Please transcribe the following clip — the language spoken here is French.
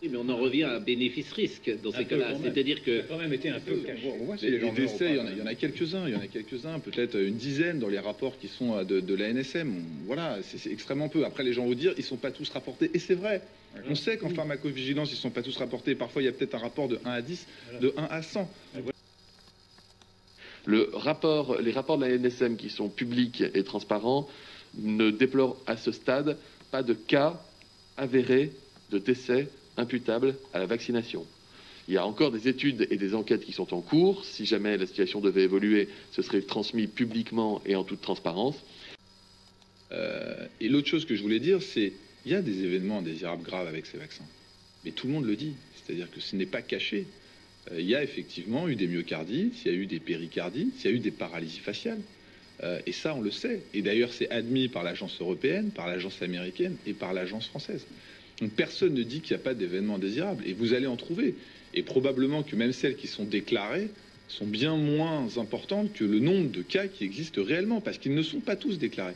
Oui, mais on en revient à bénéfice-risque dans ces cas-là. C'est-à-dire que... Ça a quand même été un peu... On voit les décès, il y en a quelques-uns, peut-être une dizaine dans les rapports qui sont de la NSM. Voilà, c'est extrêmement peu. Après, les gens vont dire, ils ne sont pas tous rapportés. Et c'est vrai. On sait qu'en pharmacovigilance, ils ne sont pas tous rapportés. Parfois, il y a peut-être un rapport de 1 à 10, de 1 à 100. Les rapports de la NSM qui sont publics et transparents ne déplorent à ce stade pas de cas avérés de décès imputables à la vaccination. Il y a encore des études et des enquêtes qui sont en cours. Si jamais la situation devait évoluer, ce serait transmis publiquement et en toute transparence. Et l'autre chose que je voulais dire, c'est qu'il y a des événements indésirables graves avec ces vaccins. Mais tout le monde le dit. C'est-à-dire que ce n'est pas caché. Il y a effectivement eu des myocardites, il y a eu des péricardites, il y a eu des paralysies faciales. Et ça, on le sait. Et d'ailleurs, c'est admis par l'agence européenne, par l'agence américaine et par l'agence française. Donc personne ne dit qu'il n'y a pas d'événements indésirables. Et vous allez en trouver. Et probablement que même celles qui sont déclarées sont bien moins importantes que le nombre de cas qui existent réellement, parce qu'ils ne sont pas tous déclarés.